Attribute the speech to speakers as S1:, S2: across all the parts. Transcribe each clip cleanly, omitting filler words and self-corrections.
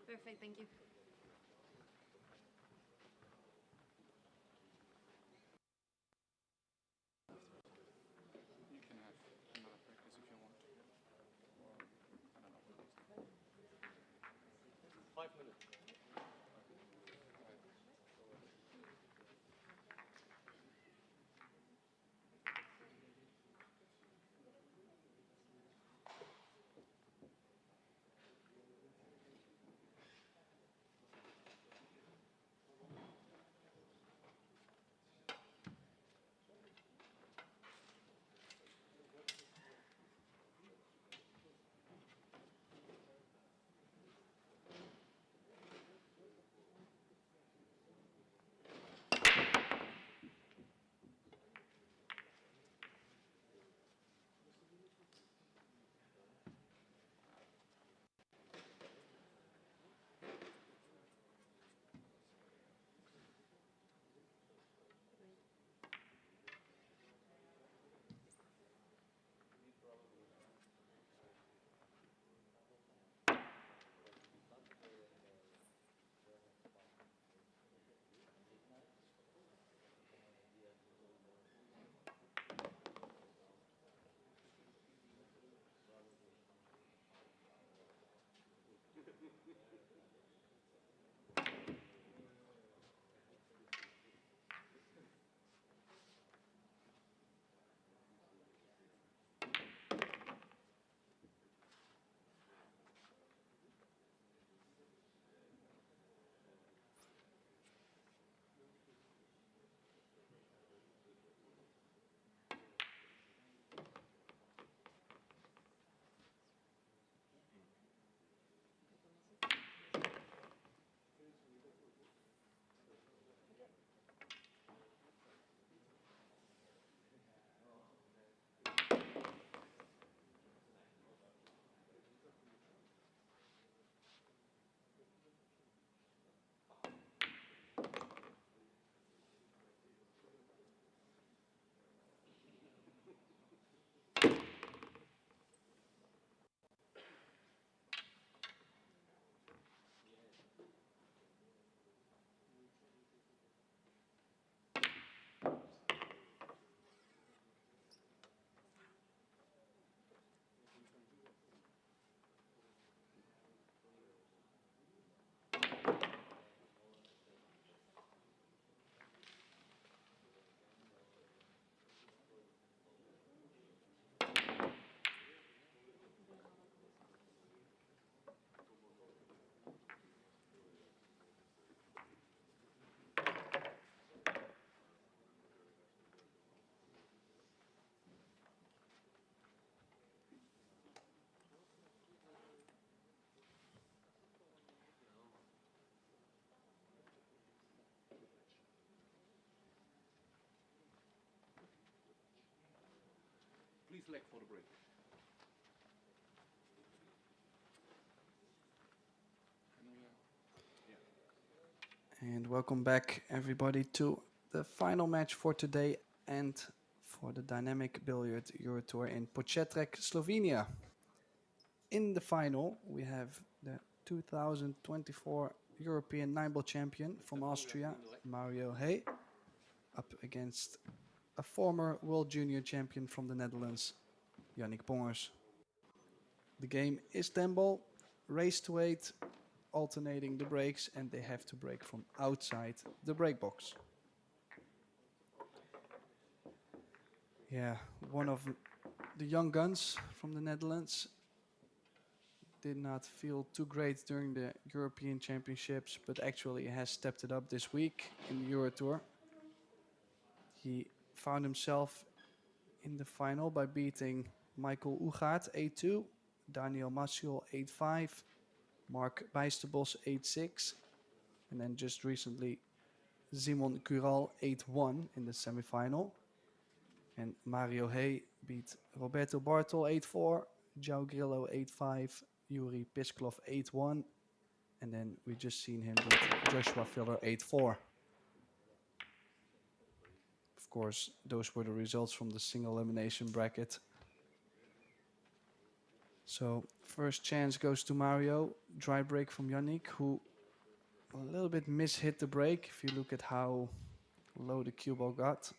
S1: Perfect, thank you.
S2: You can have another practice if you want. Or, I don't know.
S3: 5 minutes. Please select for the break.
S4: And welcome back, everybody, to the final match for today and for the Dynamic Billiard Eurotour in Podčetrtek, Slovenia. In the final, we have the 2024 European 9-ball champion from Austria, Mario Hey, up against a former World Junior champion from the Netherlands, Yannick PONGERS. The game is 10-ball, race to 8, alternating the breaks, and they have to break from outside the break box. Yeah, one of the young guns from the Netherlands. Did not feel too great during the European Championships, but actually has stepped it up this week in the Eurotour. He found himself in the final by beating Michael Ugaard 8-2, Daniel Maciel 8-5, Mark Bijsterbos 8-6, and then just recently Simon Cural 8-1 in the semifinal. And Mario Hay beat Roberto Bartol 8-4, João Grillo 8-5, Yuri Pisklov 8-1, and then we just seen him beat Joshua Filler 8-4. Of course, those were the results from the single elimination bracket. So first chance goes to Mario. Dry break from Yannick, who a little bit mishit the break if you look at how low the cue ball got.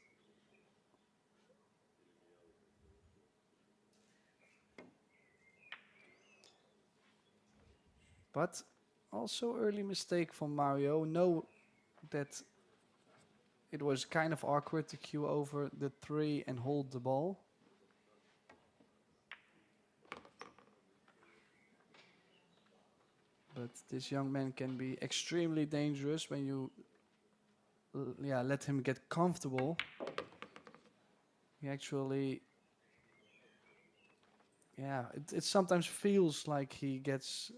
S4: But also early mistake from Mario. Know that it was kind of awkward to cue over the 3 and hold the ball. But this young man can be extremely dangerous when you let him get comfortable. He actually, it sometimes feels like he gets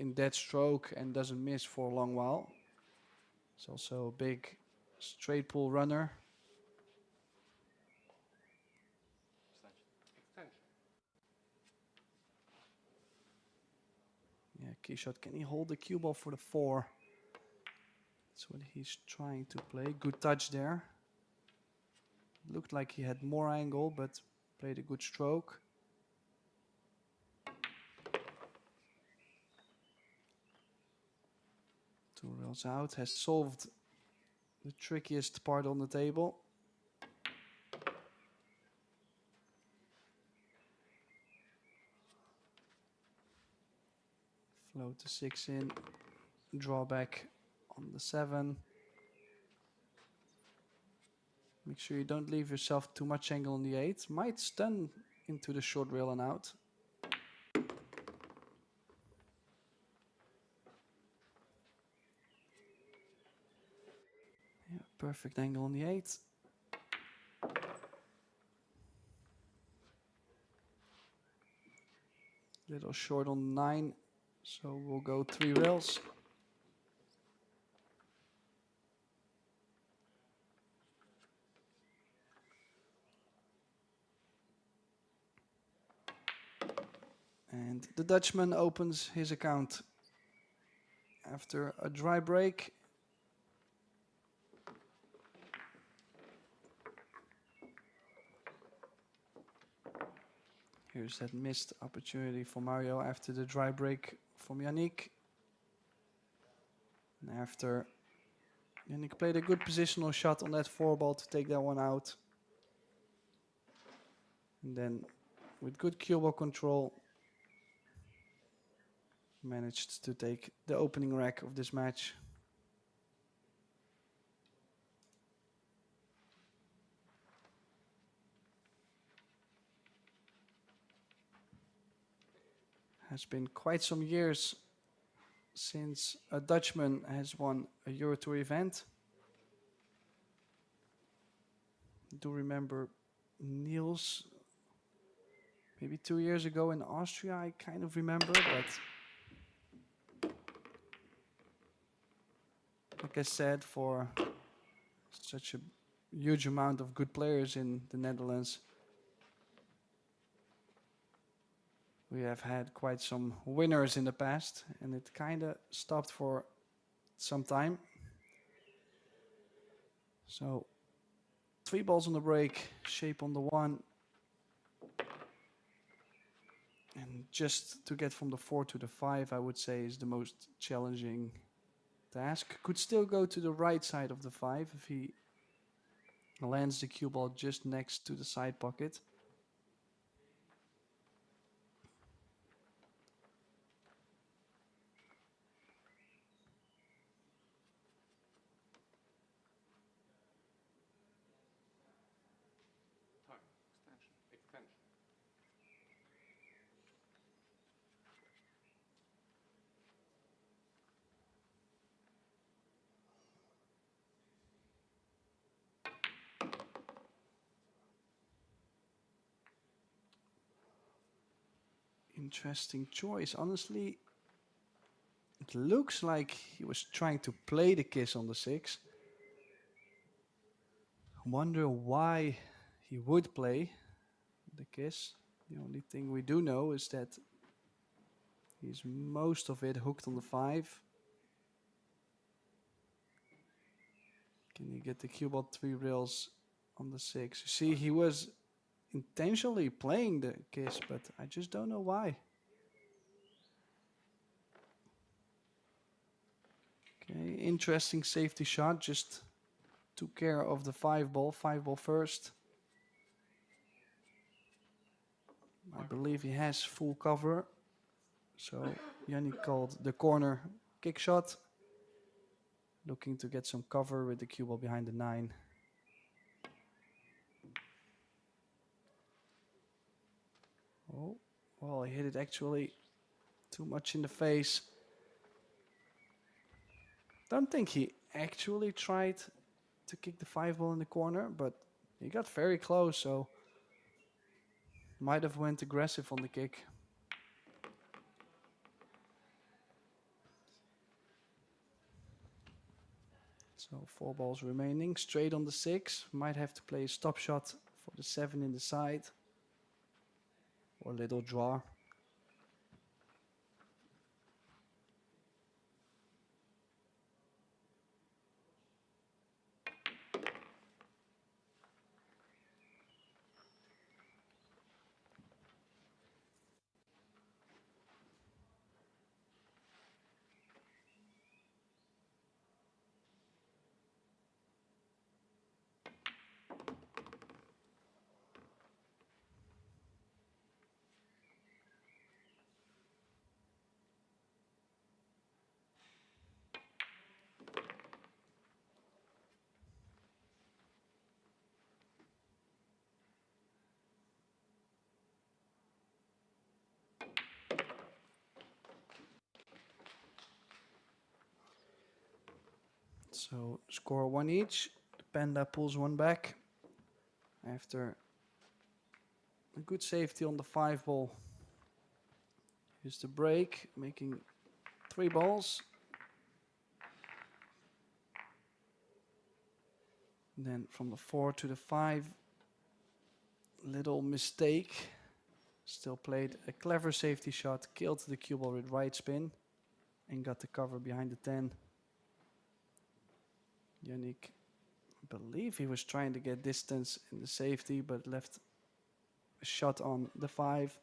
S4: in dead stroke and doesn't miss for a long while. He's also a big straight pull runner.
S3: Extension.
S4: Yeah, key shot. Can he hold the cue ball for the 4? That's what he's trying to play. Good touch there. Looked like he had more angle, but played a good stroke. Two rails out. Has solved the trickiest part on the table. Float the 6 in. Drawback on the 7. Make sure you don't leave yourself too much angle on the 8. Might stun into the short rail and out. Yeah, perfect angle on the 8. Little short on 9, so we'll go 3 rails. And the Dutchman opens his account after a dry break. Here's that missed opportunity for Mario after the dry break from Yannick. And after Yannick played a good positional shot on that 4 ball to take that one out. And then with good cue ball control, managed to take the opening rack of this match. Has been quite some years since a Dutchman has won a Eurotour event. I do remember Niels, maybe 2 years ago in Austria, I kind of remember, but like I said, for such a huge amount of good players in the Netherlands, we have had quite some winners in the past, and it kind of stopped for some time. So 3 balls on the break, shape on the 1. And just to get from the 4 to the 5, I would say, is the most challenging task. Could still go to the right side of the 5 if he lands the cue ball just next to the side pocket.
S3: Time.
S4: Interesting choice. Honestly, it looks like he was trying to play the kiss on the 6. Wonder why he would play the kiss. The only thing we do know is that he's most of it hooked on the 5. Can he get the cue ball 3 rails on the 6? You see, he was intentionally playing the kiss, but I just don't know why. Okay, interesting safety shot. Just took care of the 5 ball. 5 ball first. I believe he has full cover. So Yannick called the corner kick shot. Looking to get some cover with the cue ball behind the 9. Oh, well, he hit it actually too much in the face. Don't think he actually tried to kick the 5 ball in the corner, but he got very close, so might have went aggressive on the kick. So 4 balls remaining, straight on the 6. Might have to play a stop shot for the 7 in the side. Or a little draw. So score 1 each. The Panda pulls 1 back. After a good safety on the 5 ball. Here's the break, making 3 balls. Then from the 4 to the 5, little mistake. Still played a clever safety shot, killed the cue ball with right spin, and got the cover behind the 10. Yannick, I believe he was trying to get distance in the safety, but left a shot on the 5.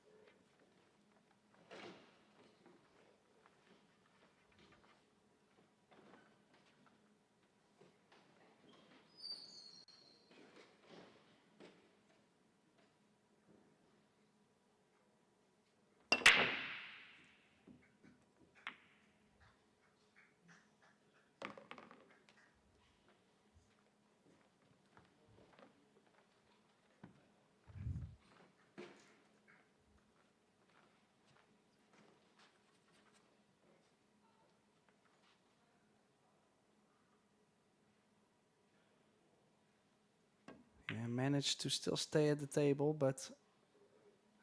S4: Yeah, managed to still stay at the table, but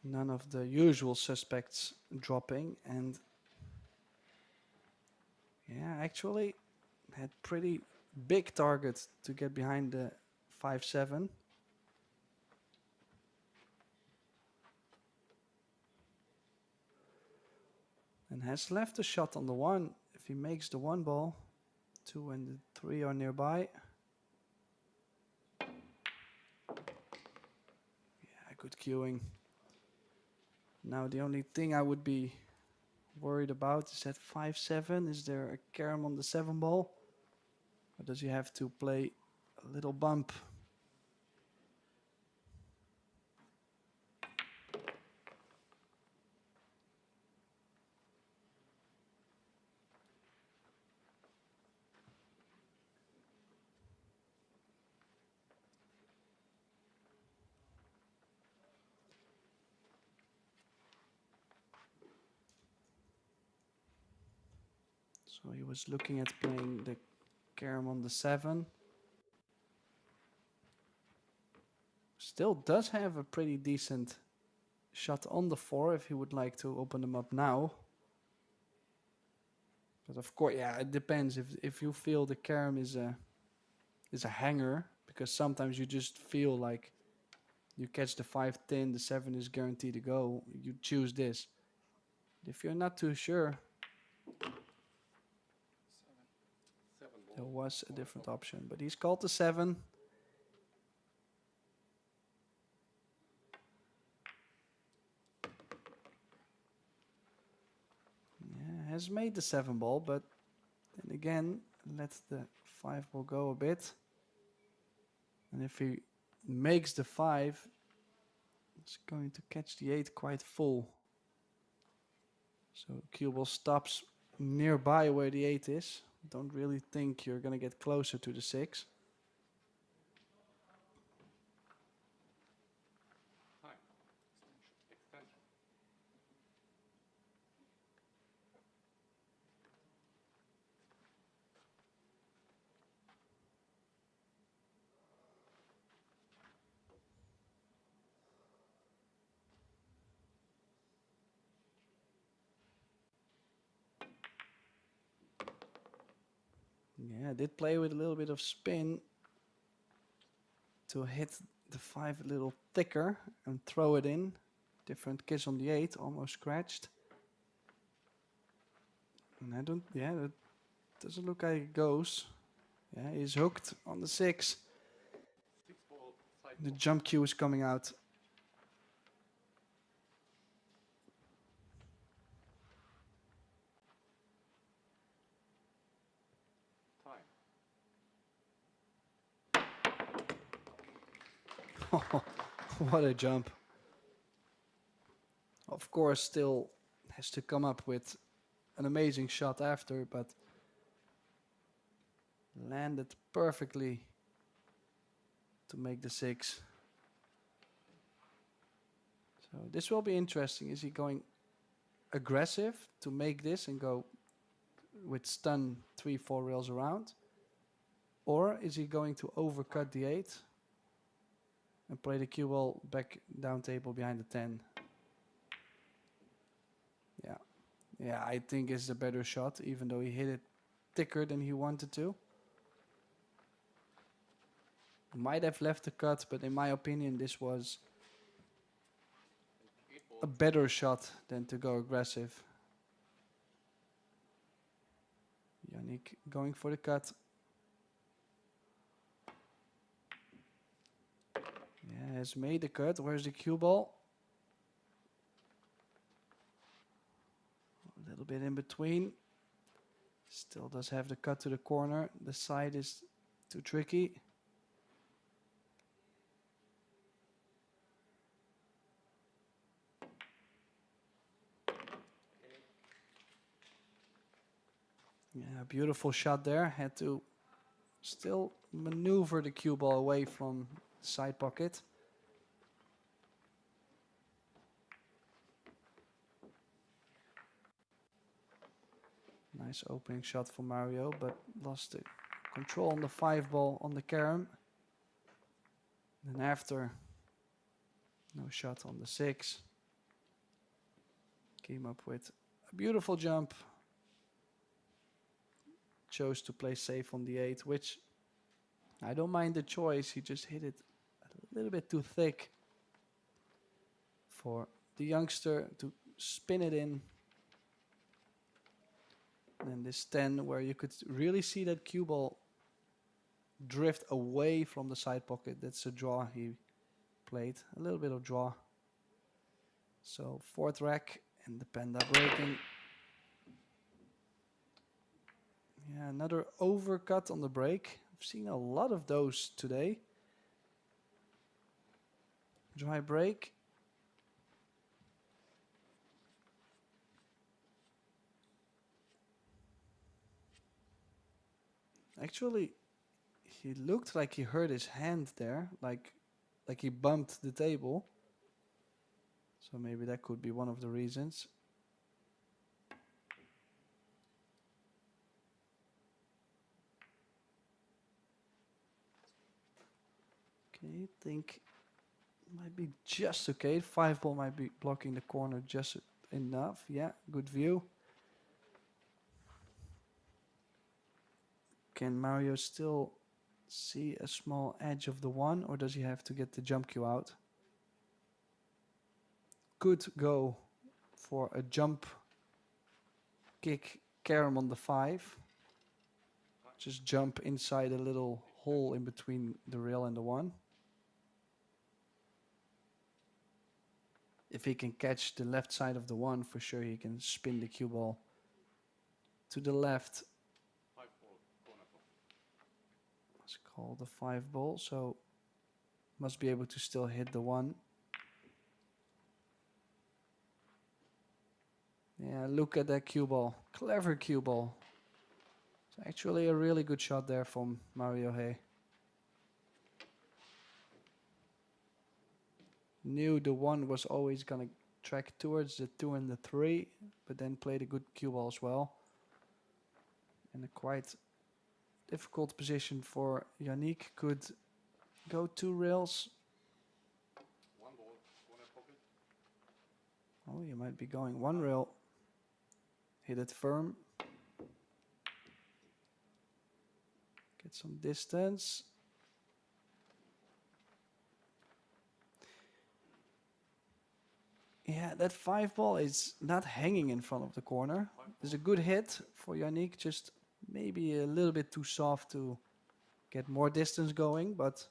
S4: none of the usual suspects dropping. And yeah, actually had pretty big targets to get behind the 5-7. And has left a shot on the 1. If he makes the 1 ball, 2 and the 3 are nearby. Yeah, good cueing. Now the only thing I would be worried about is that 5-7. Is there a carom on the 7 ball? Or does he have to play a little bump? So he was looking at playing the carom on the 7. Still does have a pretty decent shot on the 4 if he would like to open them up now. But of course, yeah, it depends. If you feel the carom is a hanger, because sometimes you just feel like you catch the 5-10, the 7 is guaranteed to go, you choose this. If you're not too sure,
S3: 7 ball.
S4: there was a different option, but he's called the 7. Yeah, has made the 7 ball, but then again, let the 5 ball go a bit. And if he makes the 5, it's going to catch the 8 quite full. So cue ball stops nearby where the 8 is. Don't really think you're going to get closer to the 6.
S3: Time. Extension.
S4: Yeah, I did play with a little bit of spin to hit the 5 a little thicker and throw it in. Different kiss on the 8, almost scratched. And I don't, yeah, that doesn't look like it goes. Yeah, he's hooked on the 6.
S3: 6 ball. Side
S4: The
S3: ball.
S4: jump cue is coming out.
S3: Time.
S4: What a jump. Of course, still has to come up with an amazing shot after, but landed perfectly to make the 6. So this will be interesting. Is he going aggressive to make this and go with stun 3-4 rails around? Or is he going to overcut the 8 and play the cue ball back down table behind the 10? Yeah. Yeah, I think it's a better shot, even though he hit it thicker than he wanted to. Might have left the cut, but in my opinion, this was
S3: 8 ball.
S4: a better shot than to go aggressive. Yannick going for the cut. Yeah, has made the cut. Where's the cue ball? A little bit in between. Still does have the cut to the corner. The side is too tricky. Yeah, beautiful shot there. Had to still maneuver the cue ball away from the side pocket. Nice opening shot for Mario, but lost the control on the 5 ball on the carom. Then after, no shot on the 6. Came up with a beautiful jump. Chose to play safe on the 8, which I don't mind the choice. He just hit it a little bit too thick for the youngster to spin it in. And this 10, where you could really see that cue ball drift away from the side pocket. That's a draw he played, a little bit of draw. So 4th rack and the panda breaking. Yeah, another overcut on the break. I've seen a lot of those today. Dry break. Actually, he looked like he hurt his hand there, like he bumped the table. So maybe that could be one of the reasons. Okay, think Might be just okay. 5 ball might be blocking the corner just enough. Yeah, good view. Can Mario still see a small edge of the 1, or does he have to get the jump cue out? Could go for a jump kick Carom on the 5. Just jump inside a little hole in between the rail and the 1. If he can catch the left side of the 1, for sure he can spin the cue ball to the left.
S3: 5 ball, corner ball.
S4: Let's call the 5 ball, so must be able to still hit the 1. Yeah, look at that cue ball. Clever cue ball. It's actually a really good shot there from Mario Hay. Knew the 1 was always going to track towards the 2 and the 3, but then played a good cue ball as well. And a quite difficult position for Yannick. Could go 2 rails.
S3: 1 ball, corner pocket.
S4: Oh, you might be going 1 rail. Hit it firm. Get some distance. Yeah, that 5 ball is not hanging in front of the corner. It's a good hit for Yannick, just maybe a little bit too soft to get more distance going, but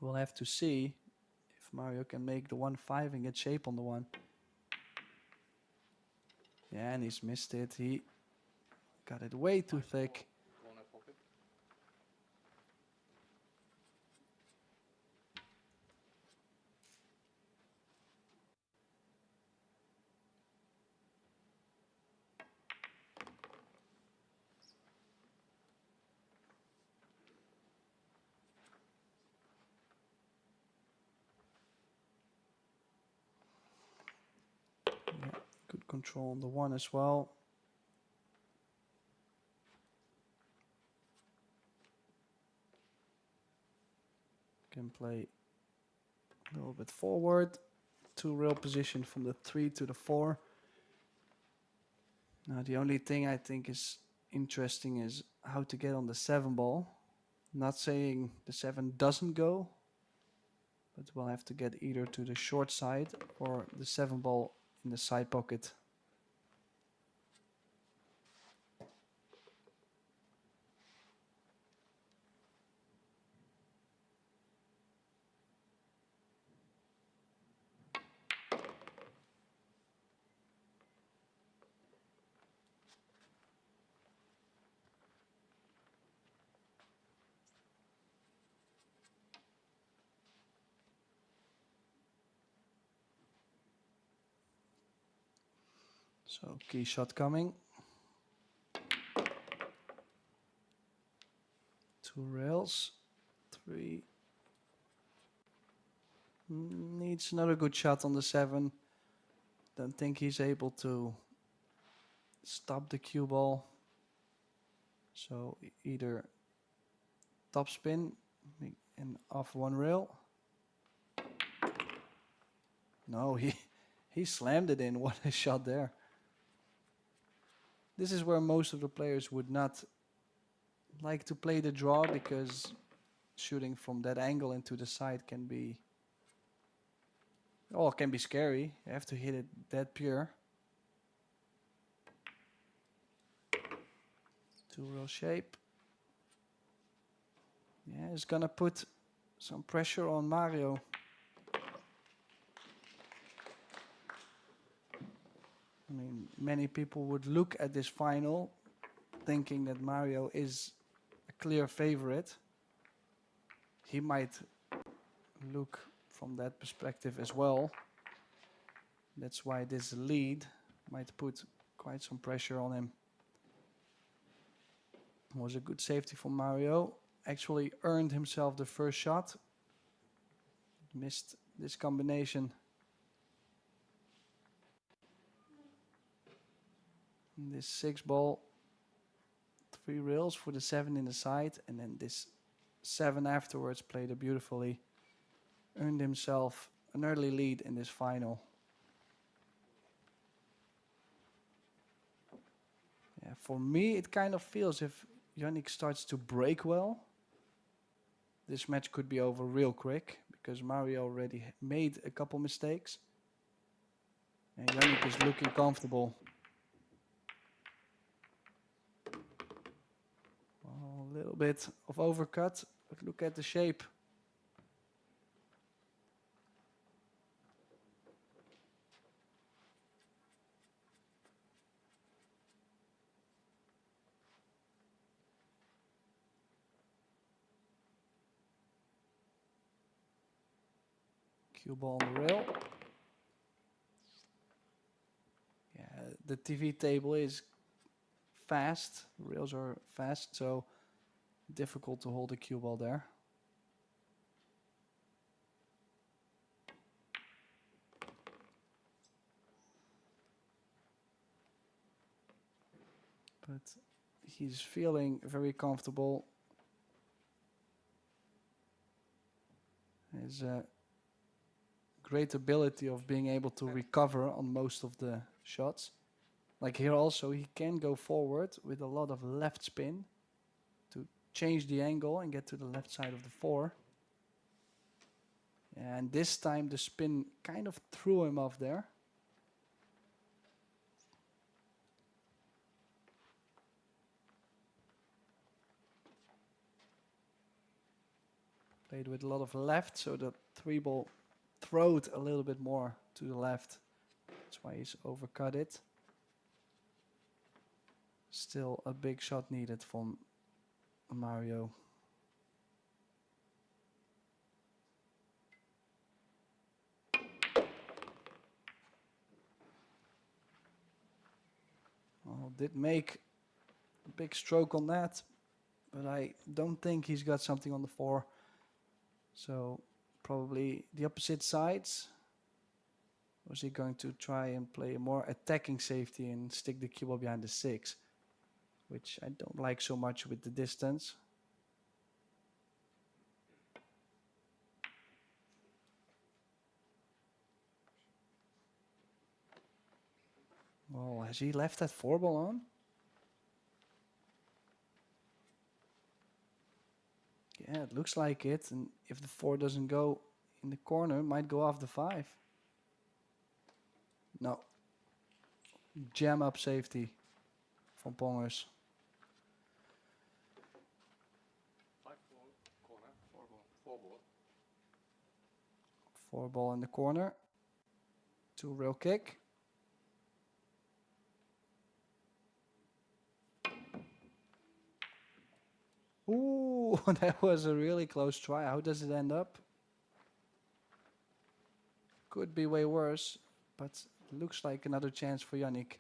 S4: we'll have to see if Mario can make the 1-5 and get shape on the 1. Yeah, and he's missed it. He got it way too thick.
S3: Corner pocket.
S4: Yeah, good control on the 1 as well. Can play a little bit forward. 2 rail position from the 3 to the 4. Now the only thing I think is interesting is how to get on the 7 ball. Not saying the 7 doesn't go, but we'll have to get either to the short side or the 7 ball in the side pocket. So key shot coming. 2 rails. 3. Needs another good shot on the 7. Don't think he's able to stop the cue ball. So either top spin and off 1 rail. No, he slammed it in. What a shot there. This is where most of the players would not like to play the draw, because shooting from that angle into the side can be, oh, it can be scary. You have to hit it that pure. 2 rail shape. Yeah, it's gonna put some pressure on Mario. I mean, many people would look at this final thinking that Mario is a clear favorite. He might look from that perspective as well. That's why this lead might put quite some pressure on him. It was a good safety for Mario. Actually earned himself the first shot. Missed this combination. This 6 ball, 3 rails for the 7 in the side, and then this 7 afterwards, played it beautifully. Earned himself an early lead in this final. Yeah, for me, it kind of feels if Yannick starts to break well, this match could be over real quick because Mario already made a couple mistakes. And Yannick is looking comfortable. Oh, a little bit of overcut, but look at the shape. Cue ball on the rail. Yeah, the TV table is fast. The rails are fast, so difficult to hold a cue ball there. But he's feeling very comfortable. His great ability of being able to recover on most of the shots. Like here also, he can go forward with a lot of left spin to change the angle and get to the left side of the 4. And this time the spin kind of threw him off there. Played with a lot of left, so the 3 ball throwed a little bit more to the left. That's why he's overcut it. Still a big shot needed from Mario. Well, did make a big stroke on that, but I don't think he's got something on the 4. So probably the opposite sides. Was he going to try and play a more attacking safety and stick the cue ball behind the 6, which I don't like so much with the distance. Well, has he left that 4 ball on? Yeah, it looks like it. And if the 4 doesn't go in the corner, it might go off the 5. No. Jam up safety from Pongers.
S3: 5 ball, corner, 4 ball. 4 ball.
S4: 4 ball in the corner. 2 rail kick. Ooh, that was a really close try. How does it end up? Could be way worse, but looks like another chance for Yannick.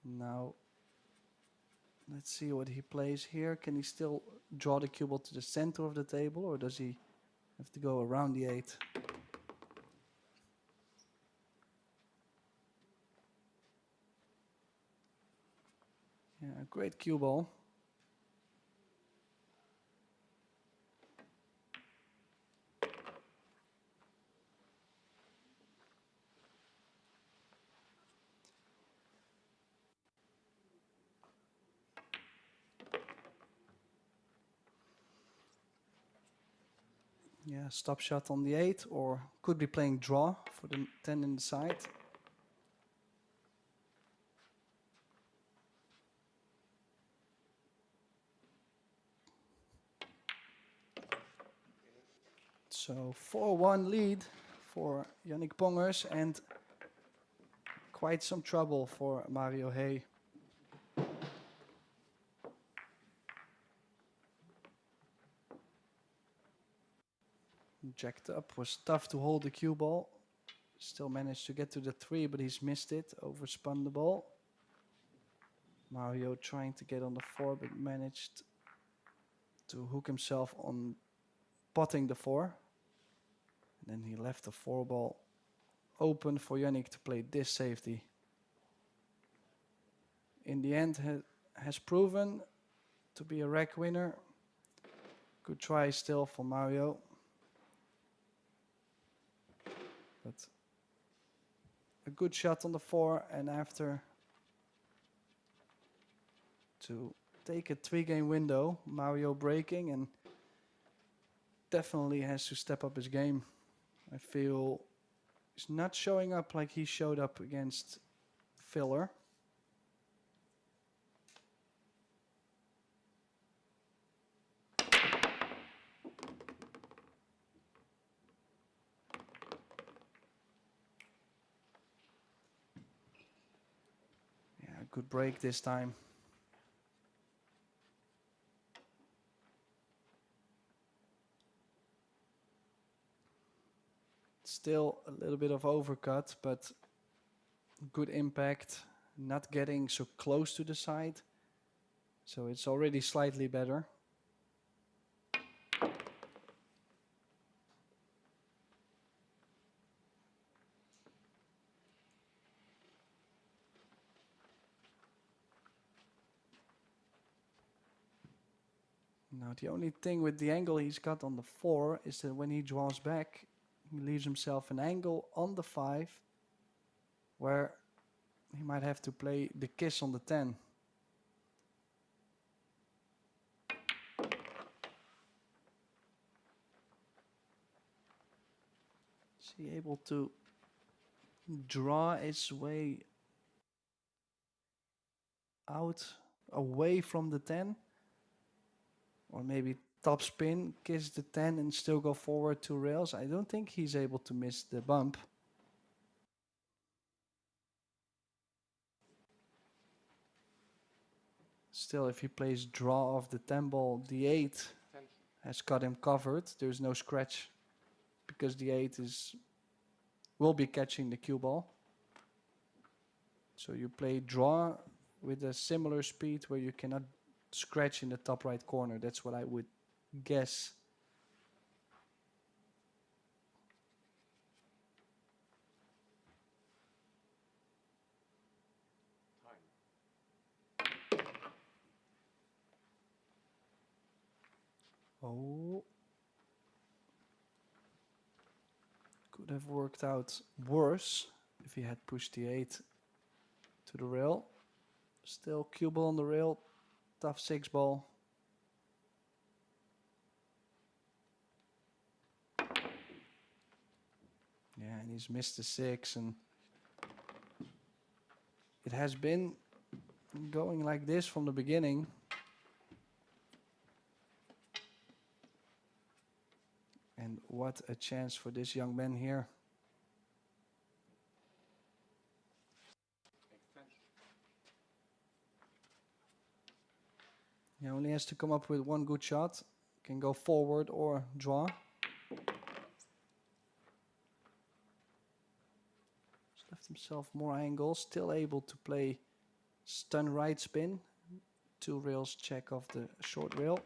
S4: Now, let's see what he plays here. Can he still draw the cue ball to the center of the table, or does he have to go around the 8? Yeah, great cue ball. Yeah, stop shot on the 8, or could be playing draw for the 10 in the side. So 4-1 lead for Yannick Pongers and quite some trouble for Mario Hey. Jacked up, was tough to hold the cue ball. Still managed to get to the 3, but he's missed it, overspun the ball. Mario trying to get on the 4, but managed to hook himself on potting the 4. And then he left the 4 ball open for Yannick to play this safety. In the end, has proven to be a rack winner. Good try still for Mario. But a good shot on the 4, and after to take a 3-game window, Mario breaking, and definitely has to step up his game. I feel he's not showing up like he showed up against Filler. Yeah, good break this time. Still a little bit of overcut, but good impact. Not getting so close to the side. So it's already slightly better. Now the only thing with the angle he's got on the 4 is that when he draws back, he leaves himself an angle on the 5 where he might have to play the kiss on the 10. Is he able to draw his way out away from the 10? Or maybe top spin, kiss the 10 and still go forward 2 rails? I don't think he's able to miss the bump. Still, if he plays draw of the 10 ball, the 8 has got him covered. There's no scratch because the 8 will be catching the cue ball. So you play draw with a similar speed where you cannot scratch in the top right corner. That's what I would guess. Oh. Could have worked out worse if he had pushed the 8 to the rail. Still cue ball on the rail. Tough 6 ball. Yeah, and he's missed the 6, and it has been going like this from the beginning. And what a chance for this young man here. He only has to come up with 1 good shot. Can go forward or draw. Just left himself more angles. Still able to play stun right spin. 2 rails check off the short rail.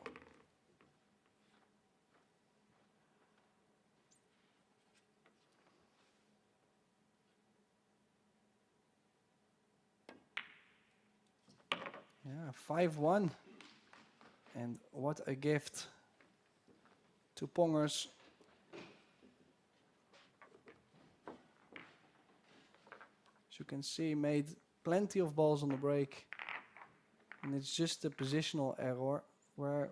S4: Yeah, 5-1. And what a gift to Pongers. As you can see, made plenty of balls on the break. And it's just a positional error where,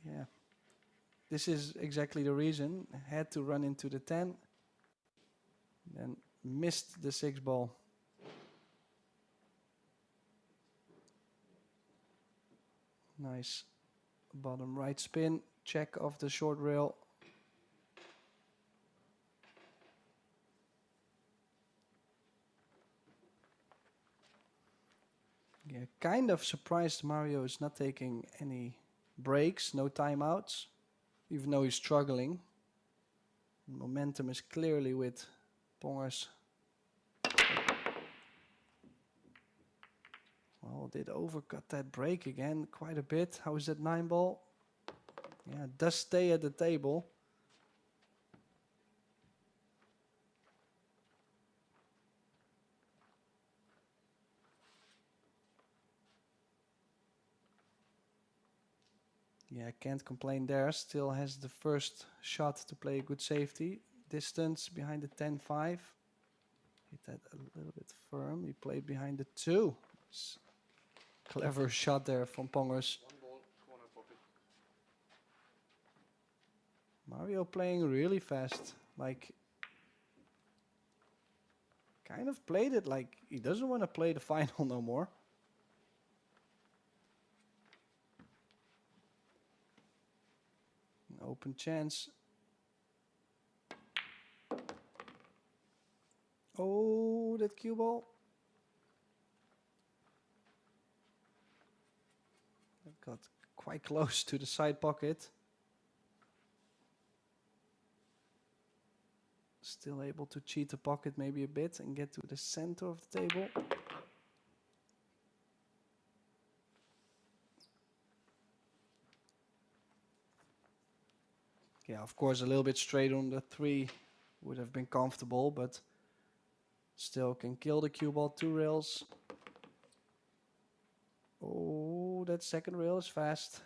S4: yeah, this is exactly the reason. Had to run into the 10. Then missed the 6 ball. Nice bottom right spin, check of the short rail. Yeah, kind of surprised Mario is not taking any breaks, no timeouts, even though he's struggling. Momentum is clearly with Pongers. Well, did overcut that break again quite a bit. How is that 9 ball? Yeah, does stay at the table. Yeah, can't complain there. Still has the first shot to play a good safety. Distance behind the 10-5. Hit that a little bit firm. He played behind the 2. Clever shot there from Pongers.
S3: One ball, corner pocket.
S4: Mario playing really fast. Like, kind of played it like he doesn't want to play the final no more. An open chance. Oh, that cue ball. That got quite close to the side pocket. Still able to cheat the pocket maybe a bit and get to the center of the table. Yeah, of course, a little bit straight on the 3 would have been comfortable, but still can kill the cue ball. 2 rails. Oh, that second rail is fast.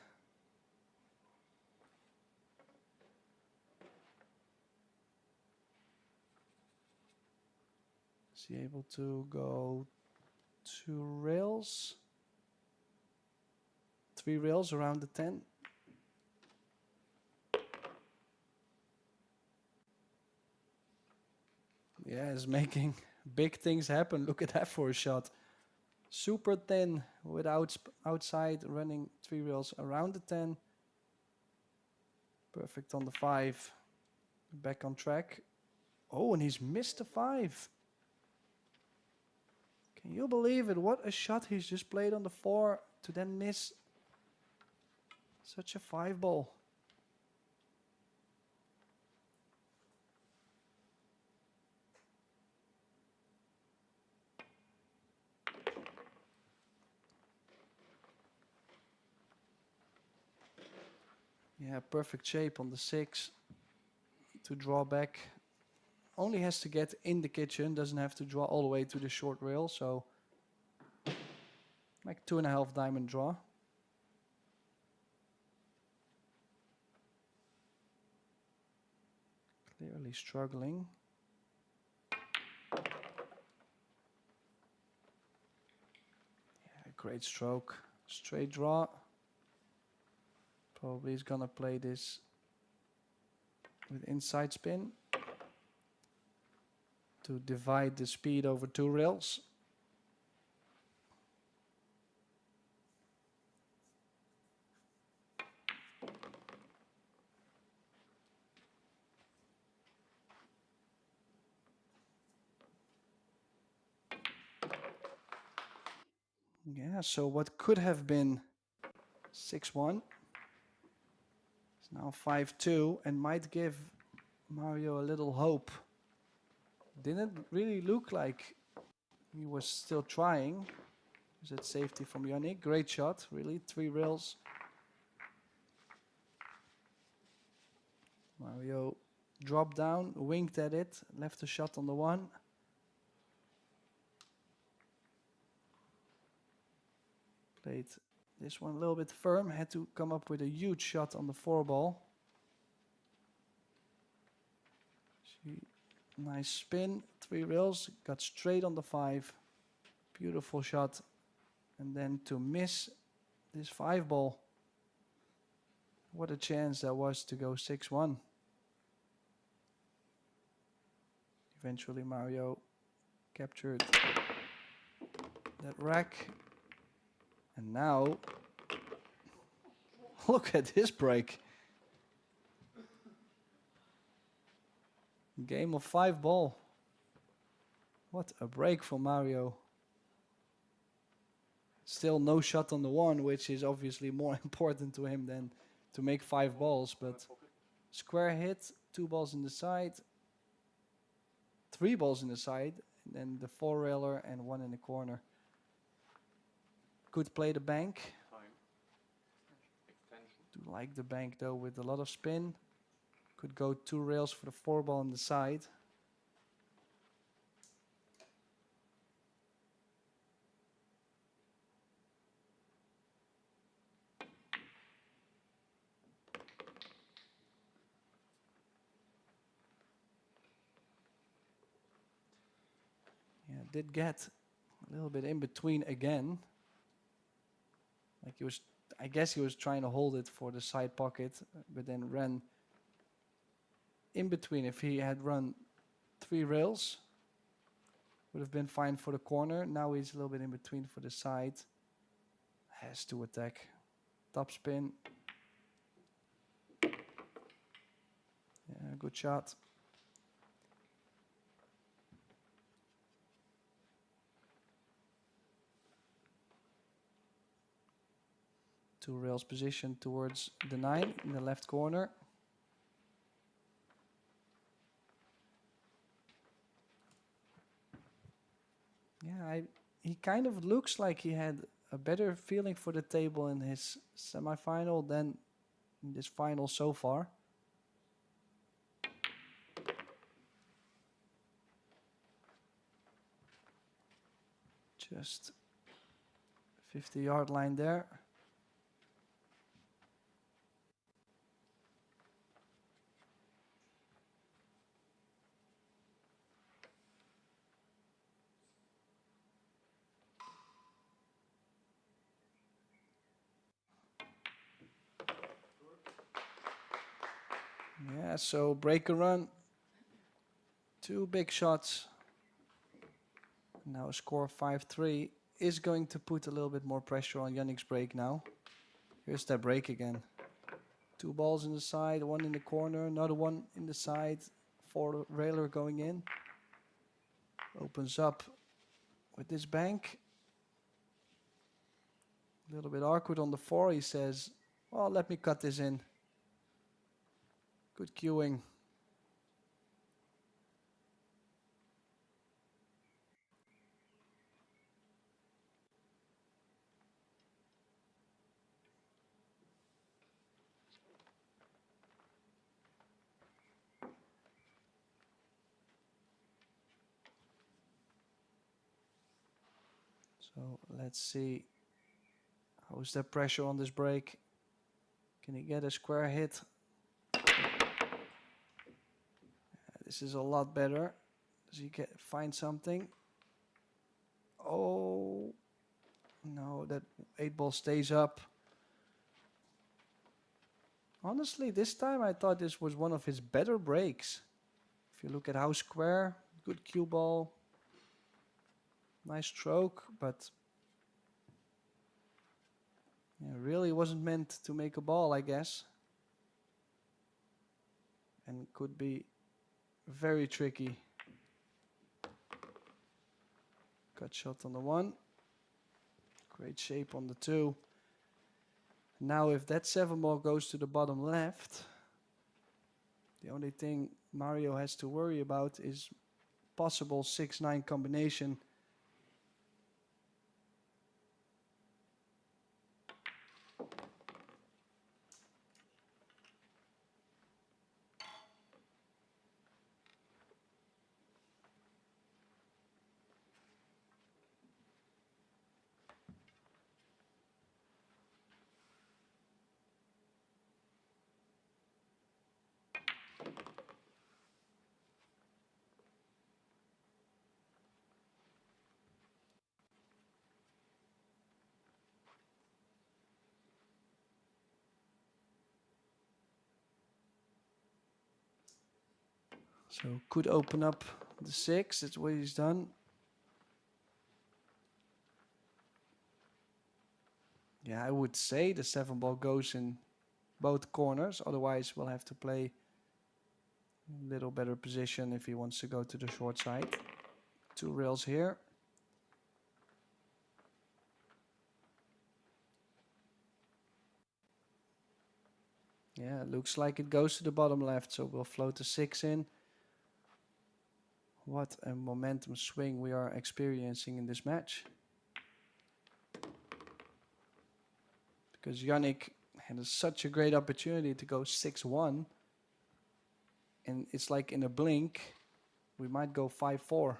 S4: Is he able to go 2 rails? 3 rails around the 10. Yeah, is making big things happen. Look at that for a shot. Super 10 without outside, running 3 rails around the 10. Perfect on the 5. Back on track. Oh, and he's missed the 5. Can you believe it? What a shot he's just played on the 4 to then miss such a 5 ball. Yeah, perfect shape on the 6 to draw back. Only has to get in the kitchen, doesn't have to draw all the way to the short rail, so like 2.5 diamond draw. Clearly struggling. Yeah, great stroke. Straight draw. Probably he's gonna play this with inside spin to divide the speed over 2 rails. Yeah, so what could have been 6-1 is now 5-2 and might give Mario a little hope. Didn't really look like he was still trying. Is it safety from Yannick? Great shot, really. 3 rails. Mario dropped down, winked at it, left a shot on the 1. Played this one a little bit firm, had to come up with a huge shot on the 4 ball. Nice spin, 3 rails, got straight on the 5. Beautiful shot. And then to miss this 5 ball. What a chance that was to go 6-1. Eventually Mario captured that rack. And now, look at this break. Game of 5 ball. What a break for Mario. Still no shot on the 1, which is obviously more important to him than to make 5 balls. But square hit, 2 balls in the side, 3 balls in the side, and then the 4 railer and 1 in the corner. Could play the bank.
S3: Time. Extension.
S4: Like the bank though, with a lot of spin. Could go 2 rails for the 4-ball on the side. Yeah, did get a little bit in between again. Like he was, I guess he was trying to hold it for the side pocket, but then ran in between. If he had run 3 rails, would have been fine for the corner. Now he's a little bit in between for the side. Has to attack. Top spin. Yeah, good shot. Two rails position towards the 9 in the left corner. Yeah, he kind of looks like he had a better feeling for the table in his semi-final than in this final so far. Just 50-yard line there. Yeah, so break a run. 2 big shots. Now score 5-3 is going to put a little bit more pressure on Yannick's break now. Here's that break again. 2 balls in the side, 1 in the corner, another 1 in the side. 4 railer going in. Opens up with this bank. A little bit awkward on the 4. He says, well, let me cut this in. Good cueing. So let's see. How's the pressure on this break? Can he get a square hit? This is a lot better. Does he find something? Oh, no, that 8-ball stays up. Honestly, this time I thought this was one of his better breaks. If you look at how square, good cue ball, nice stroke, but yeah, really wasn't meant to make a ball, I guess. And could be very tricky. Cut shot on the 1. Great shape on the 2. Now if that 7-ball goes to the bottom left, the only thing Mario has to worry about is possible 6-9 combination. So could open up the 6. That's what he's done. Yeah, I would say the 7-ball goes in both corners. Otherwise, we'll have to play a little better position if he wants to go to the short side. 2 rails here. Yeah, looks like it goes to the bottom left. So we'll float the 6 in. What a momentum swing we are experiencing in this match. Because Yannick And it's such a great opportunity to go 6-1. And it's like in a blink, we might go 5-4.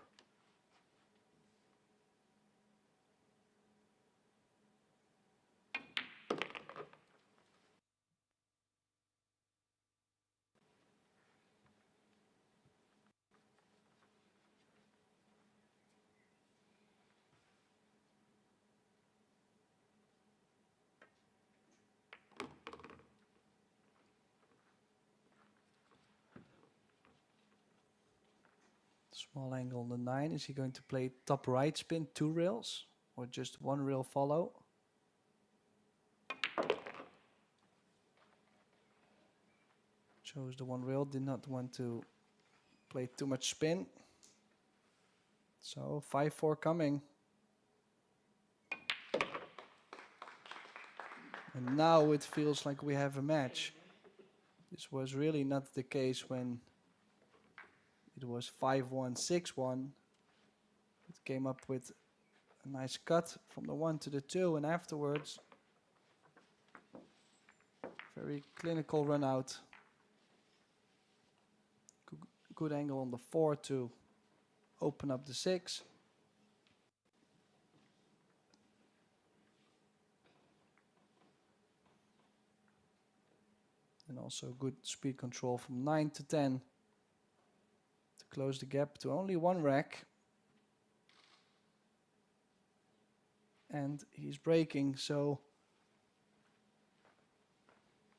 S4: Small angle on the 9. Is he going to play top right spin, 2 rails, or just 1 rail follow? Chose the 1 rail, did not want to play too much spin. So 5-4 coming. And now it feels like we have a match. This was really not the case when it was 5-1, 6-1. It came up with a nice cut from the 1 to the 2, and afterwards, very clinical run out. Good angle on the 4 to open up the 6. And also good speed control from 9 to 10 to close the gap to only 1 rack. And he's breaking, so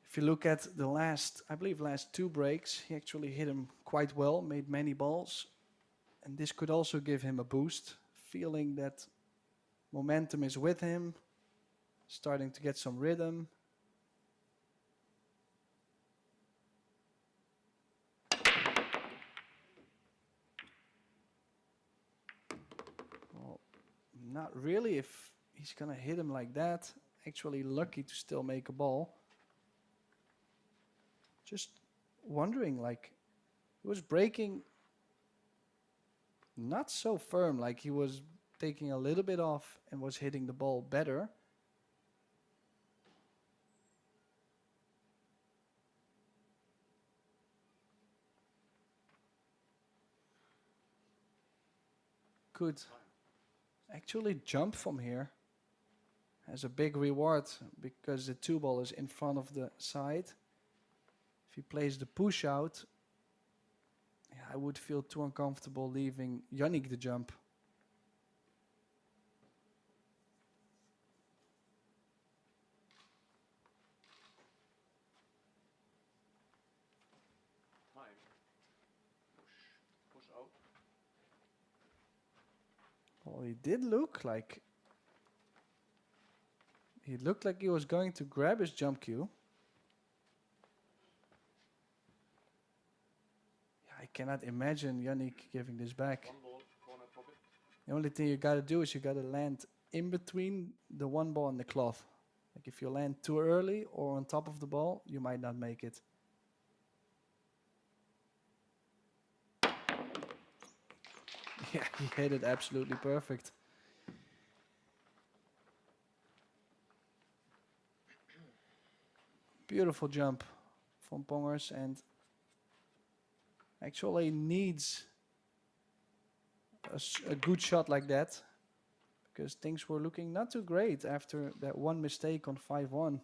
S4: if you look at the last, I believe last 2 breaks, he actually hit him quite well, made many balls. And this could also give him a boost, feeling that momentum is with him, starting to get some rhythm. Well, not really if he's gonna hit him like that. Actually lucky to still make a ball. Just wondering, like, he was breaking not so firm, like he was taking a little bit off and was hitting the ball better. Could actually jump from here. Has a big reward because the 2 ball is in front of the side. If he plays the push out, yeah, I would feel too uncomfortable leaving Yannick the jump.
S3: Time. Push out.
S4: Well, he did look like he was going to grab his jump cue. Yeah, I cannot imagine Yannick giving this back.
S3: 1 ball, corner, drop it.
S4: The only thing you gotta do is you gotta land in between the 1 ball and the cloth. Like if you land too early or on top of the ball, you might not make it. Yeah, he hit it absolutely perfect. Beautiful jump from Pongers, and actually needs a good shot like that, because things were looking not too great after that 1 mistake on 5-1.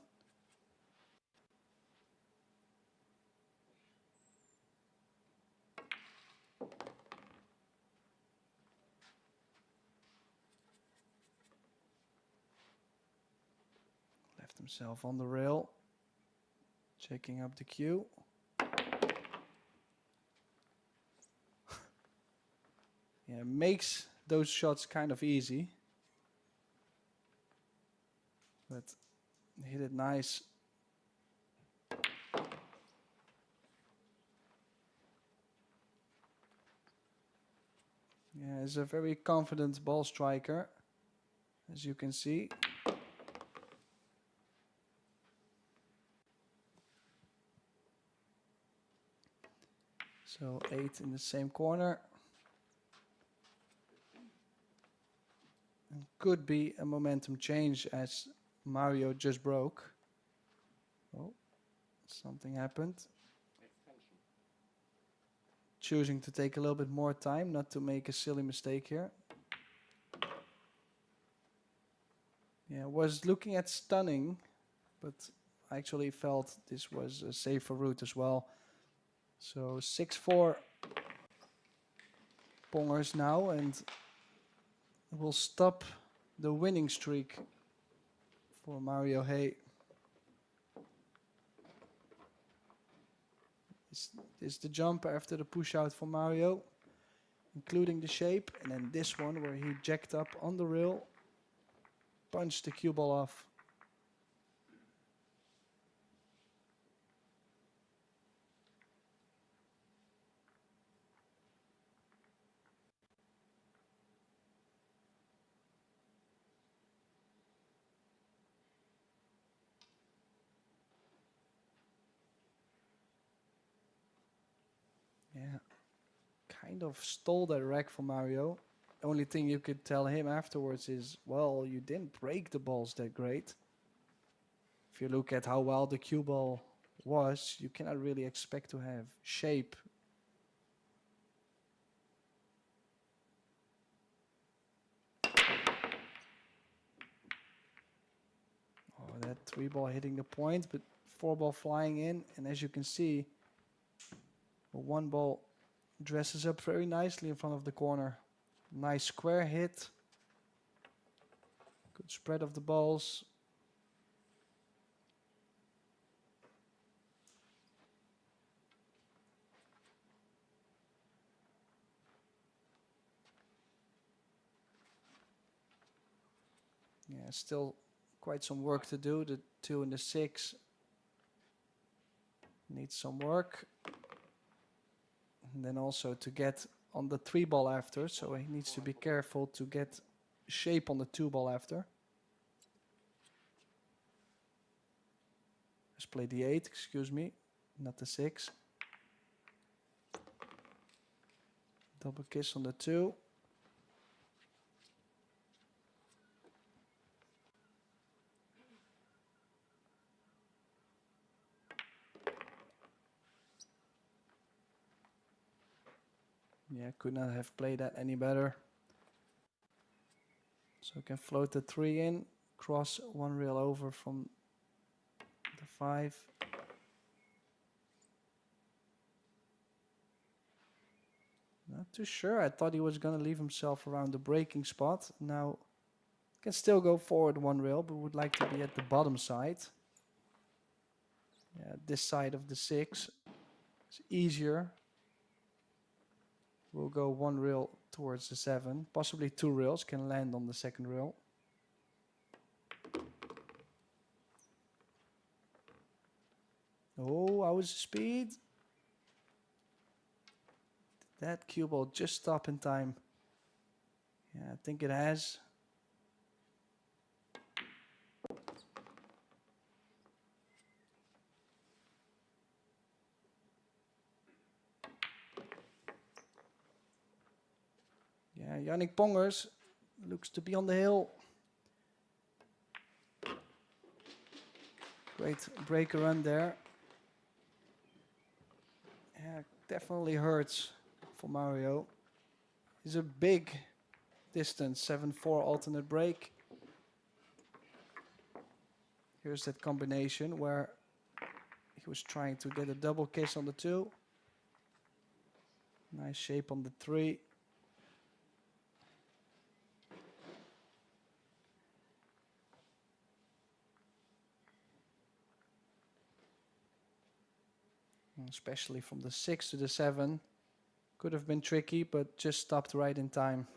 S4: Left himself on the rail, checking up the cue. Yeah, makes those shots kind of easy. But hit it nice. Yeah, he's a very confident ball striker, as you can see. So 8 in the same corner. And could be a momentum change as Mario just broke. Oh, something happened.
S3: Extension.
S4: Choosing to take a little bit more time, not to make a silly mistake here. Yeah, was looking at stunning, but I actually felt this was a safer route as well. So 6-4 Pongers now, and will stop the winning streak for Mario Hay. Is the jump after the push out for Mario, including the shape, and then this one where he jacked up on the rail, punched the cue ball off. Yeah, kind of stole that rack for Mario. Only thing you could tell him afterwards is, well, you didn't break the balls that great. If you look at how well the cue ball was, you cannot really expect to have shape. Oh, that 3 ball hitting the point, but 4 ball flying in, and as you can see, 1 ball dresses up very nicely in front of the corner. Nice square hit. Good spread of the balls. Yeah, still quite some work to do. The 2 and the 6 needs some work. And then also to get on the 3 ball after, so he needs to be careful to get shape on the 2 ball after. Let's play the 8, excuse me, not the 6. Double kiss on the 2. Yeah, could not have played that any better. So I can float the 3 in, cross 1 rail over from the 5. Not too sure. I thought he was going to leave himself around the breaking spot. Now can still go forward 1 rail, but would like to be at the bottom side. Yeah, this side of the 6 is easier. We'll go 1 rail towards the 7. Possibly 2 rails can land on the 2nd rail. Oh, how was the speed? Did that cue ball just stop in time? Yeah, I think it has. Yeah, Yannick Pongers looks to be on the hill. Great breaker run there. Yeah, definitely hurts for Mario. It's a big distance, 7-4 alternate break. Here's that combination where he was trying to get a double kiss on the 2. Nice shape on the 3. Especially from the 6 to the 7. Could have been tricky, but just stopped right in time.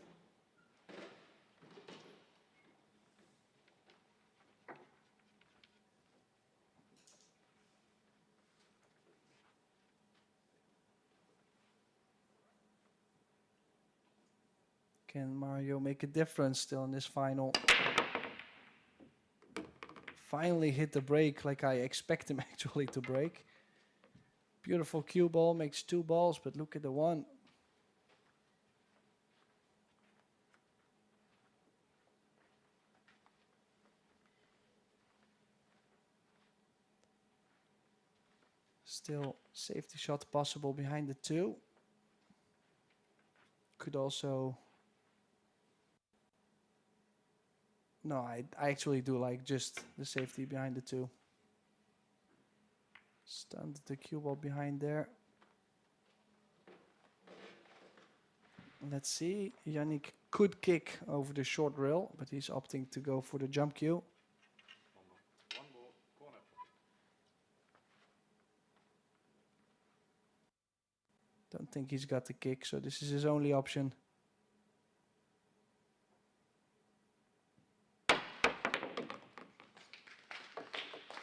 S4: Can Mario make a difference still in this final? Finally hit the break like I expect him actually to break. Beautiful cue ball, makes 2 balls, but look at the 1. Still safety shot possible behind the 2. Could also... No, I actually do like just the safety behind the 2. Stunned the cue ball behind there. Let's see. Yannick could kick over the short rail, but he's opting to go for the jump cue.
S3: One ball, corner pocket.
S4: Don't think he's got the kick, so this is his only option.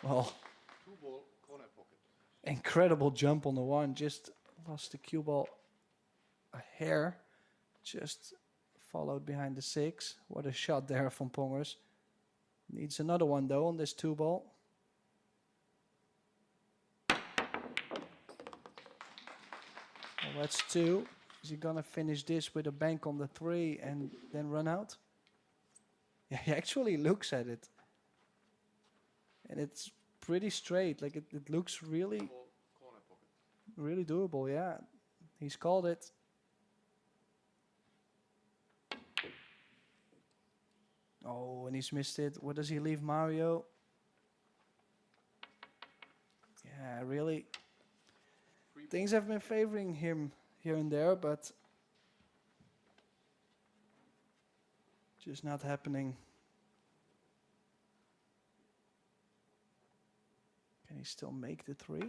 S4: Well,
S3: 2 ball, corner pocket.
S4: incredible jump on the 1. Just lost the cue ball a hair. Just followed behind the 6. What a shot there from Pongers. Needs another one though on this 2 ball. Well, that's 2. Is he gonna finish this with a bank on the 3 and then run out? Yeah, he actually looks at it. And it's pretty straight. Like it looks really,
S3: Ball, corner pocket.
S4: really doable. Yeah, he's called it. Oh, and he's missed it. What does he leave Mario? Yeah, really. Things have been favoring him here and there, but just not happening. Can he still make the 3?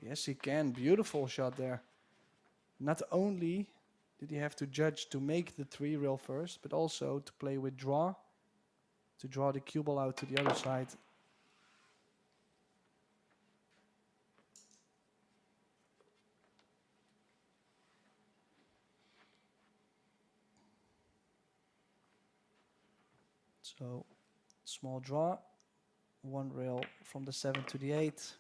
S4: Yes, he can. Beautiful shot there. Not only did he have to judge to make the 3 rail first, but also to play with draw, to draw the cue ball out to the other side. So, small draw. 1 rail from the 7 to the 8.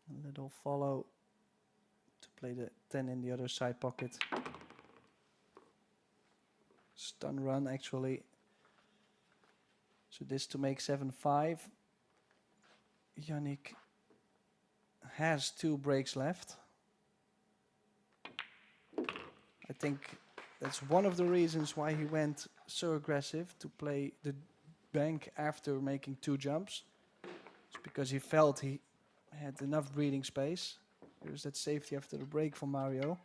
S4: A little follow to play the 10 in the other side pocket. Stun run actually. So this to make 7-5. Yannick has 2 breaks left. I think that's one of the reasons why he went so aggressive to play the bank after making 2 jumps. It's because he felt he had enough breathing space. There's that safety after the break for Mario.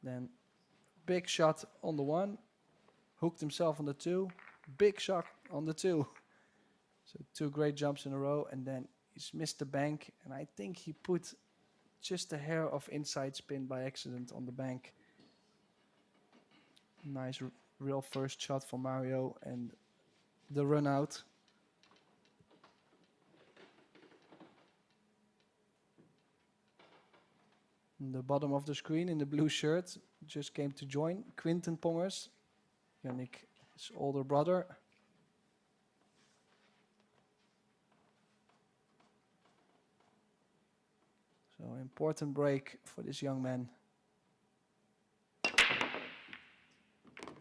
S4: Then big shot on the 1. Hooked himself on the 2. Big shot on the 2. So 2 great jumps in a row, and then he's missed the bank, and I think he put just a hair of inside spin by accident on the bank. Nice real first shot for Mario, and the run out. In the bottom of the screen in the blue shirt just came to join Quinten Pongers, Yannick, his older brother. So important break for this young man.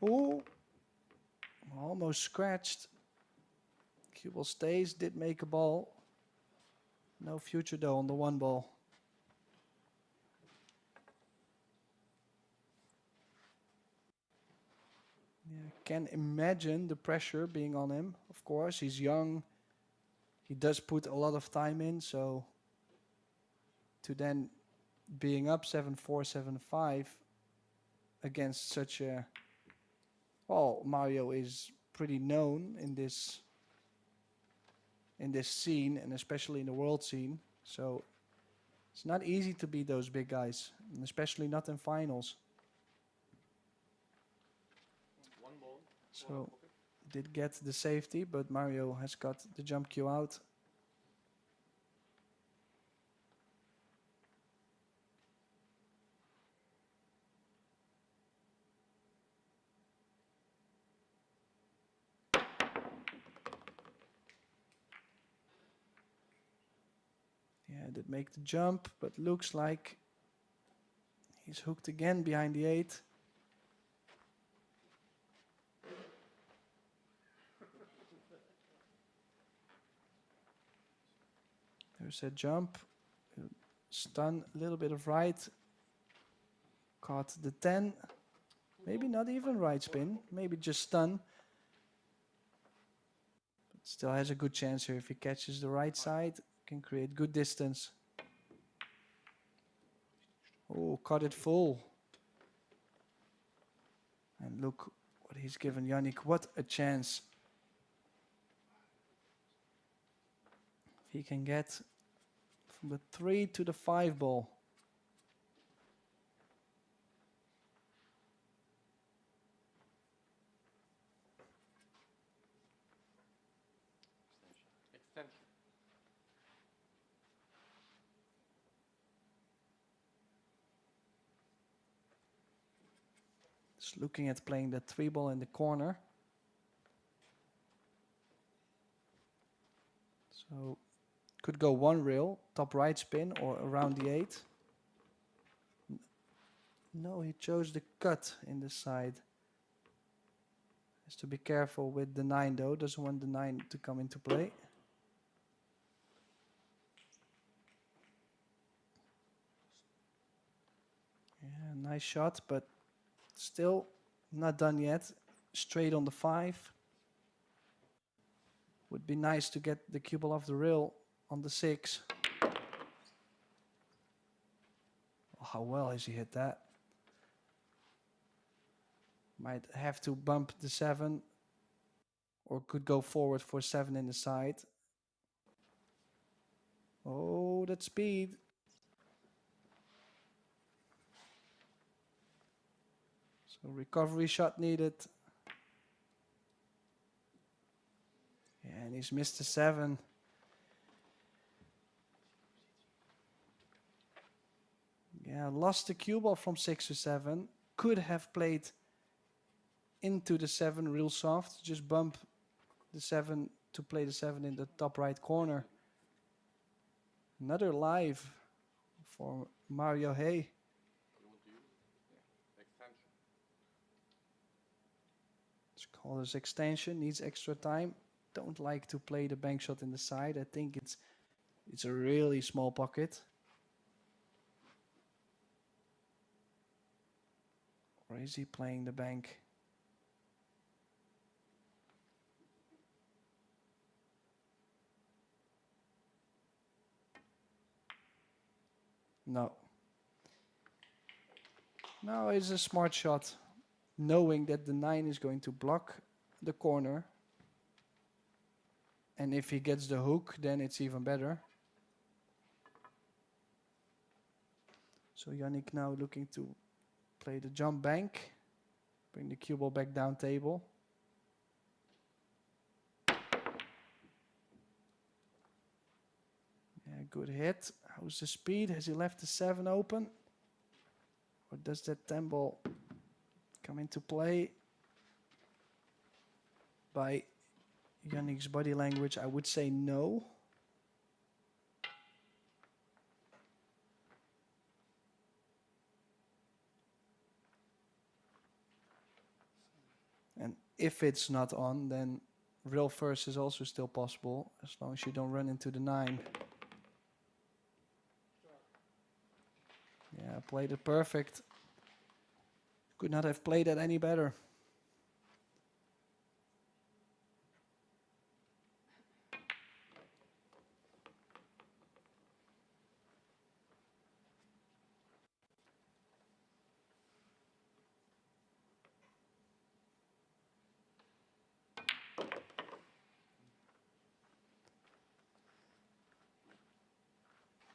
S4: Oh, almost scratched. Cue ball stays, did make a ball. No future though on the 1 ball. Yeah, can imagine the pressure being on him. Of course, he's young. He does put a lot of time in, so to then being up 7-4, 7-5 against such a... Well, Mario is pretty known in this scene, and especially in the world scene. So it's not easy to beat those big guys, and especially not in finals. So did get the safety, but Mario has got the jump cue out. Did make the jump, but looks like he's hooked again behind the 8. There's a jump. Stun, a little bit of right. Caught the 10. Maybe not even right spin. Maybe just stun. But still has a good chance here. If he catches the right side, can create good distance. Oh, caught it full. And look what he's given Yannick. What a chance. If he can get from the 3 to the 5 ball.
S3: Extension.
S4: Just looking at playing that 3 ball in the corner. So could go 1 rail, top right spin or around the 8. No, he chose the cut in the side. Has to be careful with the 9 though, doesn't want the 9 to come into play. Yeah, nice shot, but still not done yet. Straight on the 5. Would be nice to get the cue ball off the rail on the 6. Oh, how well has he hit that? Might have to bump the 7 or could go forward for 7 in the side. Oh, that speed. So recovery shot needed. Yeah, and he's missed the 7. Yeah, lost the cue ball from 6 to 7. Could have played into the 7 real soft. Just bump the 7 to play the 7 in the top right corner. Another live for Mario Hay.
S3: Extension.
S4: Let's call this extension. Needs extra time. Don't like to play the bank shot in the side. I think it's a really small pocket. Or is he playing the bank? No. No, it's a smart shot. Knowing that the 9 is going to block the corner. And if he gets the hook, then it's even better. So Yannick now looking to play the jump bank. Bring the cue ball back down table. Yeah, good hit. How's the speed? Has he left the 7 open? Or does that 10 ball come into play? By Yannick's body language, I would say no. And if it's not on, then real first is also still possible, as long as you don't run into the 9. Yeah, played it perfect. Could not have played it any better.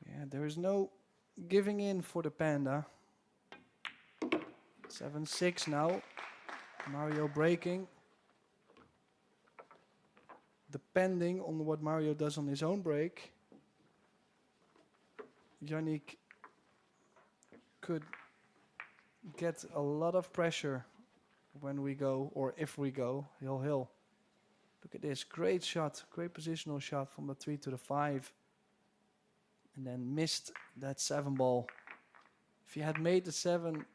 S4: Yeah, there is no giving in for the Panda. 7-6 now. Mario breaking. Depending on what Mario does on his own break, Yannick could get a lot of pressure when we go, or if we go, hill. Look at this, great shot, great positional shot from the 3 to the 5. and then missed that 7 ball. If he had made the 7,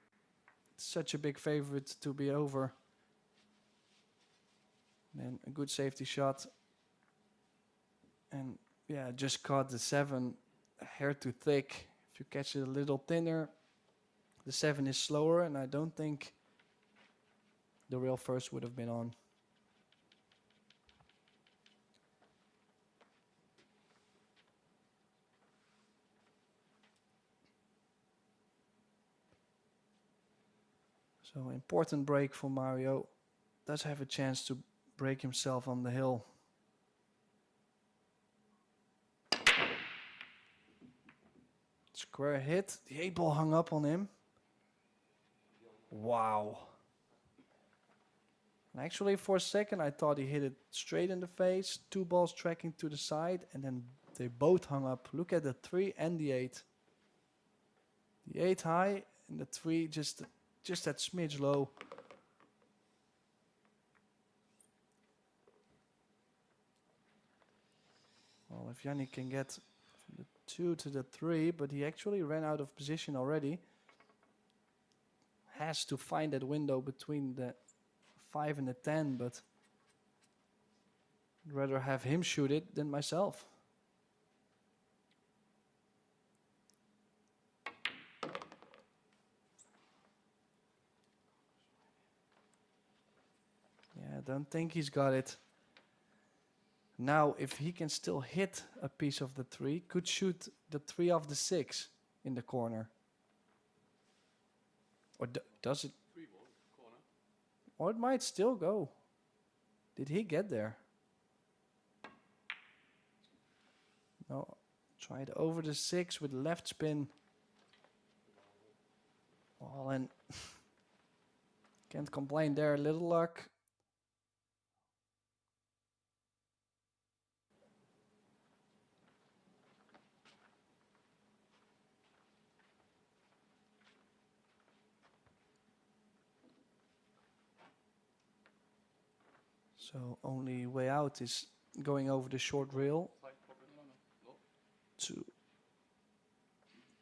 S4: such a big favorite to be over. Then a good safety shot. And yeah, just caught the 7 a hair too thick. If you catch it a little thinner, the 7 is slower, and I don't think the rail first would have been on. So important break for Mario. Does have a chance to break himself on the hill. Square hit. The 8 ball hung up on him. Wow. And actually, for a second, I thought he hit it straight in the face. 2 balls tracking to the side, and then they both hung up. Look at the 3 and the 8. The 8 high, and the 3 just that smidge low. Well, if Yannick can get from the 2 to the 3, but he actually ran out of position already. Has to find that window between the 5 and the 10, but I'd rather have him shoot it than myself. Yeah, I don't think he's got it. Now, if he can still hit a piece of the 3, could shoot the 3 off the 6 in the corner. Or does it?
S3: 3 ball, corner.
S4: Or it might still go. Did he get there? No. Tried over the 6 with left spin. Well, and can't complain there. Little luck. So only way out is going over the short rail.
S3: Side pocket. No.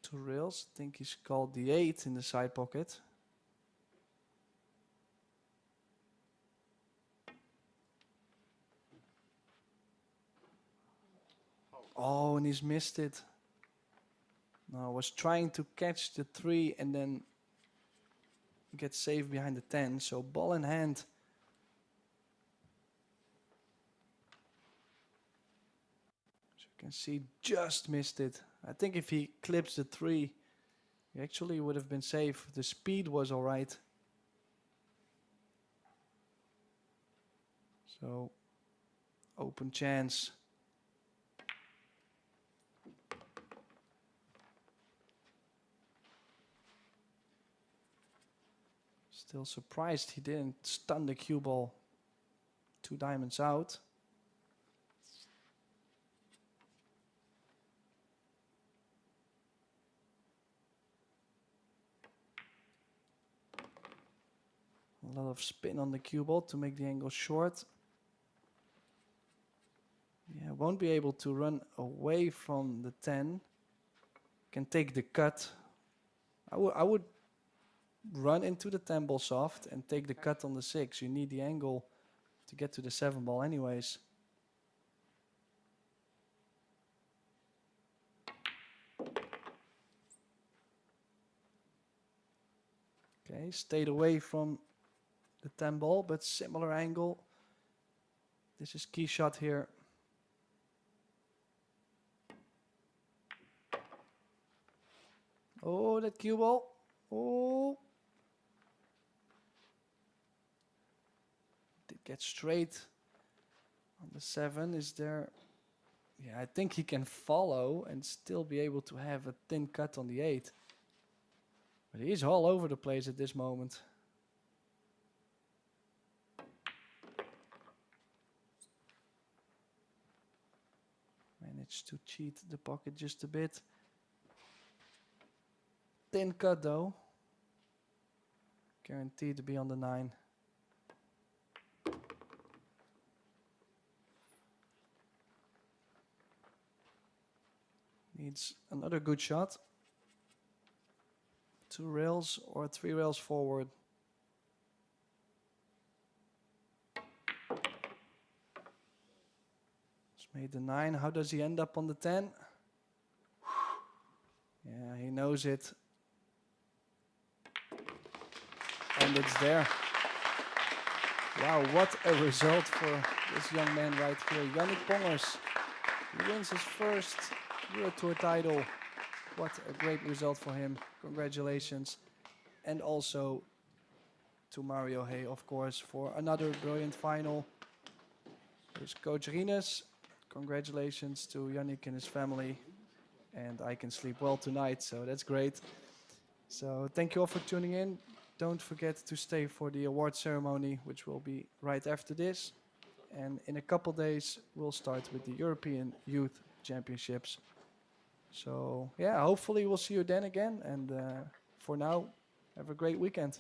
S4: Two rails. I think he's called the 8 in the side pocket. Oh, and he's missed it. No, I was trying to catch the 3 and then get safe behind the 10. So ball in hand. As you can see, just missed it. I think if he clips the 3, he actually would have been safe. The speed was all right. So, open chance. Still surprised he didn't stun the cue ball 2 diamonds out. A lot of spin on the cue ball to make the angle short. Yeah, won't be able to run away from the 10. Can take the cut. I would run into the 10 ball soft and take the cut on the 6. You need the angle to get to the 7 ball anyways. Okay, stayed away from the 10 ball, but similar angle. This is key shot here. Oh, that cue ball. Oh. Did get straight on the 7. Is there? Yeah, I think he can follow and still be able to have a thin cut on the 8. But he's all over the place at this moment. Managed to cheat the pocket just a bit. Thin cut though. Guaranteed to be on the 9. Needs another good shot. 2 rails or 3 rails forward. He's made the 9. How does he end up on the 10? Yeah, he knows it. And it's there. Wow, what a result for this young man right here. Yannick Pongers. He wins his first Eurotour title. What a great result for him. Congratulations. And also to Mario Hay, of course, for another brilliant final. Here's Coach Rines. Congratulations to Yannick and his family. And I can sleep well tonight, so that's great. So thank you all for tuning in. Don't forget to stay for the award ceremony, which will be right after this. And in a couple days, we'll start with the European Youth Championships. So yeah, hopefully we'll see you then again. And for now, have a great weekend.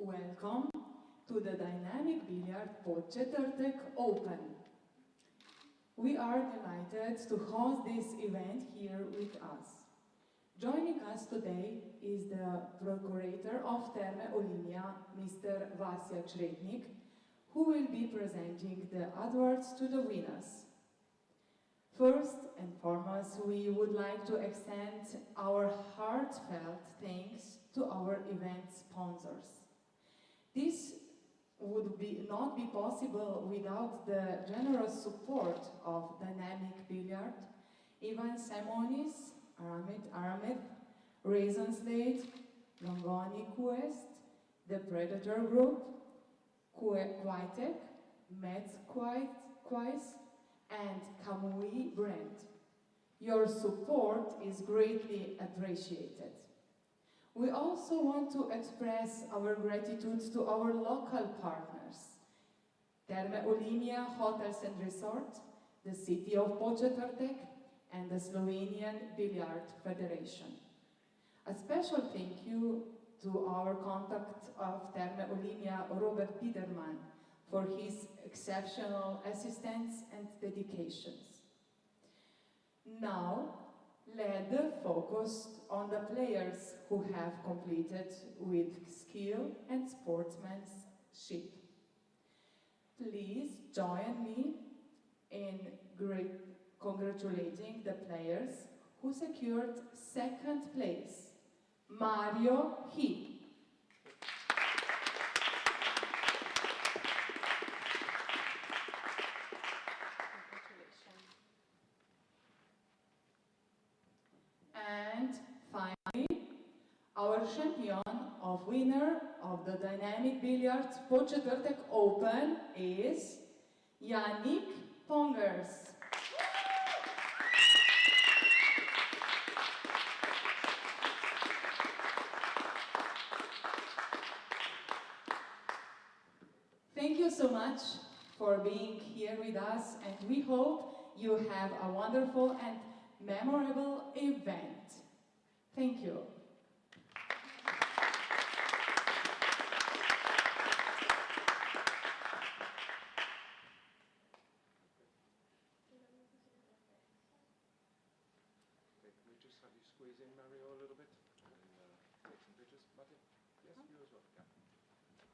S1: Welcome to the Dynamic Billiard Podčetrtek Open. We are delighted to host this event here with us. Joining us today is the Procurator of Terme Olimia, Mr. Vasya Čretnik, who will be presenting the awards to the winners. First and foremost, we would like to extend our heartfelt thanks to our event sponsors. This would not be possible without the generous support of Dynamic Billiard, Ivan Simonis, Aramith, Raisin Slate, Longoni Quest, The Predator Group, Kwitek, Metz Quais, and Kamui Brand. Your support is greatly appreciated. We also want to express our gratitude to our local partners, Terme Olimia Hotels and Resort, the city of Podčetrtek, and the Slovenian Billiard Federation. A special thank you to our contact of Terme Olimia, Robert Biederman, for his exceptional assistance and dedications. Now, let focus on the players who have completed with skill and sportsmanship. Please join me in congratulating the players who secured second place. Mario He. And finally, our champion of winner of the Dynamic Billiards Podčetrtek Open is Yannick PONGERS. Thank you so much for being here with us, and we hope you have a wonderful and memorable event. Thank you.
S3: Okay, can we just have you squeeze in Mario a little bit and take some pictures? Martin? Yes, you as well. Yeah.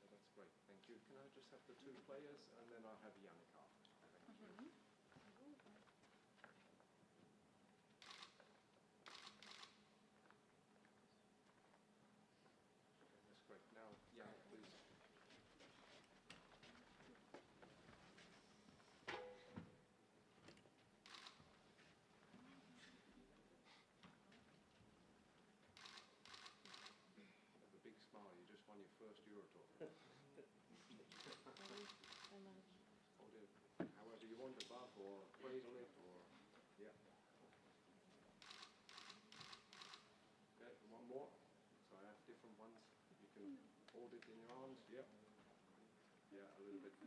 S3: That's great, thank you. Can I just have the two players and then I'll have Yannick after. Thank you. Okay, that's great. Now, Yannick, please. Have a big smile, you just won your first Eurotour. Hold it however you want, above or cradle it or, yeah. Okay, one more. So I have different ones. You can hold it in your arms, yeah. Yeah, a little bit